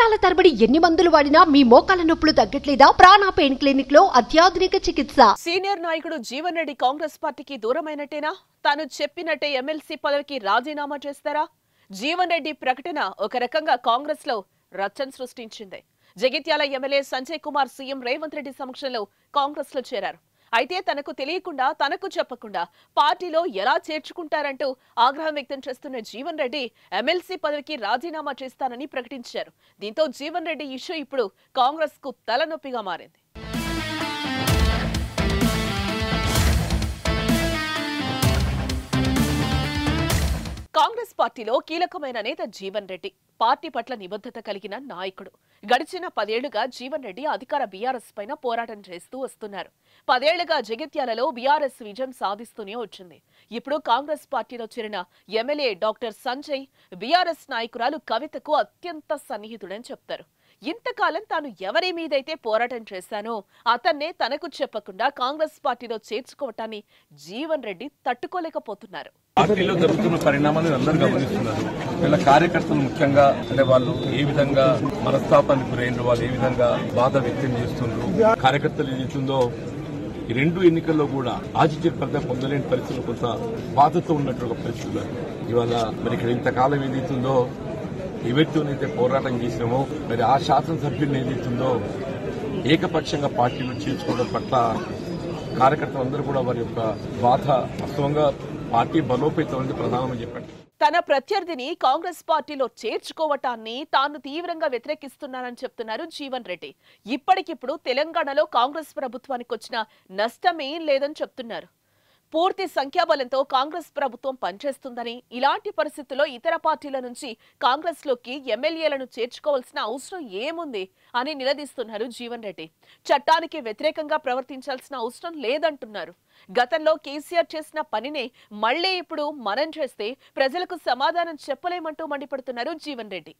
సంవత్సరాల తరబడి ఎన్ని మందులు వాడినా మీ మోకాల నొప్పులు తగ్గట్లేదా? ప్రాణ పెయిన్ క్లినిక్ లో అత్యాధునిక చికిత్స. సీనియర్ నాయకుడు జీవన్ రెడ్డి కాంగ్రెస్ పార్టీకి దూరమైనట్టేనా? తాను చెప్పినట్టే ఎమ్మెల్సీ పదవికి రాజీనామా చేస్తారా? జీవన్ రెడ్డి ప్రకటన ఒక రకంగా కాంగ్రెస్ లో రచ్చను సృష్టించింది. జగిత్యాల ఎమ్మెల్యే సంజయ్ కుమార్ సీఎం రేవంత్ రెడ్డి సమక్షంలో కాంగ్రెస్ లో చేరారు. అయితే తనకు తెలియకుండా, తనకు చెప్పకుండా పార్టీలో ఎలా చేర్చుకుంటారంటూ ఆగ్రహం వ్యక్తం చేస్తున్న జీవన్ రెడ్డి ఎమ్మెల్సీ పదవికి రాజీనామా చేస్తానని ప్రకటించారు. దీంతో జీవన్ రెడ్డి ఇష్యూ ఇప్పుడు కాంగ్రెస్ కు తలనొప్పిగా మారింది. కాంగ్రెస్ పార్టీలో కీలకమైన నేత జీవన్ రెడ్డి పార్టీ పట్ల నిబద్ధత కలిగిన నాయకుడు. గడిచిన 10 ఏళ్లుగా జీవన్ రెడ్డి అధికార బీఆర్ఎస్ పైన పోరాటం చేస్తూ వస్తున్నారు. 10 ఏళ్లుగా జగిత్యాలలో బీఆర్ఎస్ విజయం సాధిస్తూనే వచ్చింది. ఇప్పుడు కాంగ్రెస్ పార్టీలో చేరిన ఎమ్మెల్యే డాక్టర్ సంజయ్ బీఆర్ఎస్ నాయకురాలు కవితకు అత్యంత సన్నిహితుడని చెప్తారు. ఇంతకాలం తాను ఎవరి మీదైతే పోరాటం చేశానో అతన్నే తనకు చెప్పకుండా కాంగ్రెస్ పార్టీలో చేర్చుకోవటాన్ని జీవన్ రెడ్డి తట్టుకోలేకపోతున్నారు. పార్టీలో జరుగుతున్న పరిణామాలను అందరూ గమనిస్తున్నారు. వీళ్ళ కార్యకర్తలు ముఖ్యంగా అంటే వాళ్ళు ఏ విధంగా మనస్తాపానికి గురైన వాళ్ళు ఏ విధంగా బాధ వ్యక్తం చేస్తున్నారు. కార్యకర్తలు ఏదైతుందో ఈ 2 ఎన్నికల్లో కూడా ఆతిథ్య ఫలితం పొందలేని పరిస్థితులు కొంత బాధతో ఉన్నట్టు పరిస్థితులు ఇవాళ మరి ఇక్కడ ఇంతకాలం ఏదైతుందో ఎవరితోనైతే పోరాటం చేసినామో మరి ఆ శాసనసభ్యులను ఏదైతుందో ఏకపక్షంగా పార్టీలో చేర్చుకోవడం పట్ల కార్యకర్తలందరూ కూడా వారి యొక్క బాధ వాస్తవంగా పార్టీ బలోపేతం అనేది ప్రధానమని చెప్పండి. తన ప్రత్యర్థిని కాంగ్రెస్ పార్టీలో చేర్చుకోవటాన్ని తాను తీవ్రంగా వ్యతిరేకిస్తున్నానని చెప్తున్నారు జీవన్ రెడ్డి. ఇప్పటికిప్పుడు తెలంగాణలో కాంగ్రెస్ ప్రభుత్వానికి వచ్చిన నష్టమేం లేదని చెప్తున్నారు. పూర్తి సంఖ్యాబలంతో కాంగ్రెస్ ప్రభుత్వం పనిచేస్తుందని, ఇలాంటి పరిస్థితుల్లో ఇతర పార్టీల నుంచి కాంగ్రెస్ లోకి ఎమ్మెల్యేలను చేర్చుకోవాల్సిన అవసరం ఏముంది అని నిలదీస్తున్నారు జీవన్ రెడ్డి. చట్టానికి వ్యతిరేకంగా ప్రవర్తించాల్సిన అవసరం లేదంటున్నారు. గతంలో కేసీఆర్ చేసిన పనినే మళ్లీ ఇప్పుడు మనం చేస్తే ప్రజలకు సమాధానం చెప్పలేమంటూ మండిపడుతున్నారు జీవన్ రెడ్డి.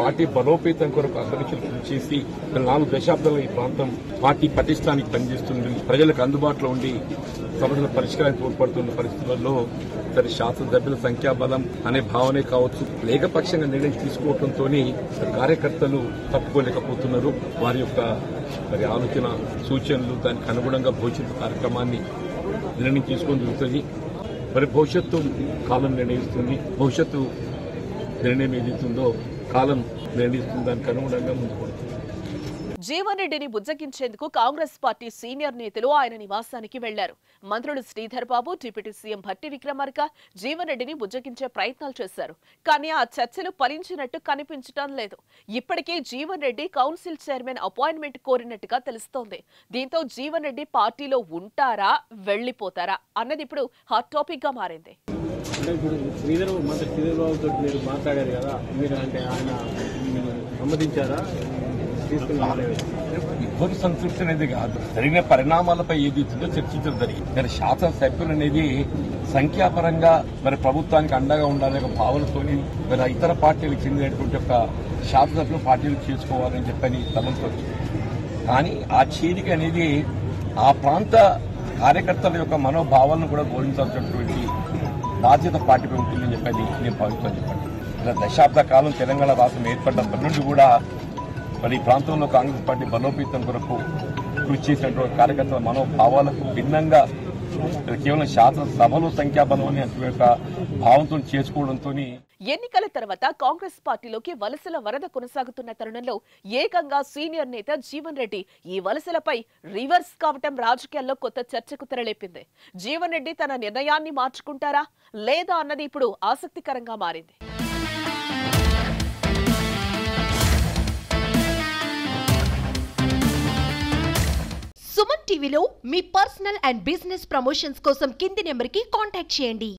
పార్టీ బలోపేతం కొరకు అసలు చేసి 4 దశాబ్దాల ఈ ప్రాంతం పార్టీ పటిష్టానికి పనిచేస్తుంది. ప్రజలకు అందుబాటులో ఉండి సమస్యల పరిష్కారానికి తోడ్పడుతున్న పరిస్థితుల్లో సరే శాసనసభ్యుల సంఖ్యాబలం అనే భావనే కావచ్చు, ఏకపక్షంగా నిర్ణయం తీసుకోవడంతో కార్యకర్తలు తట్టుకోలేకపోతున్నారు. వారి యొక్క మరి ఆలోచన సూచనలు దానికి అనుగుణంగా భవిష్యత్తు కార్యక్రమాన్ని నిర్ణయం తీసుకొని జరుగుతుంది. మరి భవిష్యత్తు కాలం నిర్ణయిస్తుంది. భవిష్యత్తు నిర్ణయం ఏదైతుందో కాలం నిర్ణయిస్తుంది. దానికి అనుగుణంగా ముందుకు జీవన్ రెడ్డిని బుజ్జగించేందుకు కాంగ్రెస్ పార్టీ సీనియర్ నేతలు ఆయన నివాసానికి వెళ్లారు. మంత్రులు శ్రీధర్ బాబు, డిప్యూటీ సీఎం భట్టి విక్రమార్క జీవన్ రెడ్డిని బుజ్జగించే ప్రయత్నాలు చేశారు. కానీ ఆ చర్చలు ఫలించినట్టు కనిపించడం లేదు. ఇప్పటికే Jeevan Reddy council chairman appointment కోరినట్టుగా తెలుస్తోంది. దీంతో జీవన్ రెడ్డి పార్టీలో ఉంటారా, వెళ్లిపోతారా అన్నది ఇప్పుడు హాట్ టాపిక్ గా మారింది. ఎవ్వరు సంతృప్తి అనేది కాదు. జరిగిన పరిణామాలపై ఏదైతుందో చర్చించడం జరిగింది. కానీ శాసనసభ్యులు అనేది సంఖ్యాపరంగా మరి ప్రభుత్వానికి అండగా ఉండాలనే భావనతోని మరి ఇతర పార్టీలకు చెందినటువంటి ఒక శాసనసభ్యులు పార్టీలు చేసుకోవాలని చెప్పని తలంతో, కానీ ఆ చేరిక అనేది ఆ ప్రాంత కార్యకర్తల యొక్క మనోభావాలను కూడా గౌరవించాల్సినటువంటి బాధ్యత పార్టీపై ఉంటుందని చెప్పని నేను భావిస్తాను చెప్పండి. ఇలా దశాబ్ద కాలం తెలంగాణ రాష్ట్రం ఏర్పడినప్పటి నుండి కూడా మరి ఈ ప్రాంతంలో కాంగ్రెస్ పార్టీ బలోపేతం కొరకు కృషి చేసినటువంటి కార్యకర్తల మనోభావాలకు భిన్నంగా కేవలం శాసనసభలో సంఖ్యాబలం అనే భావంతో చేసుకోవడంతో ఎన్నికల తర్వాత కాంగ్రెస్ పార్టీలోకి వలసల వరద కొనసాగుతున్న తరుణంలో ఏకంగా సీనియర్ నేత జీవన్ రెడ్డి ఈ వలసలపై రివర్స్ కావటం రాజకీయాల్లో కొత్త చర్చకు తెరలేపింది. జీవన్ రెడ్డి తన నిర్ణయాన్ని మార్చుకుంటారా లేదా అన్నది ఇప్పుడు ఆసక్తికరంగా మారింది. సుమన్ టీవీలో మీ పర్సనల్ అండ్ బిజినెస్ ప్రమోషన్స్ కోసం కింది నెంబర్కి కాంటాక్ట్ చేయండి.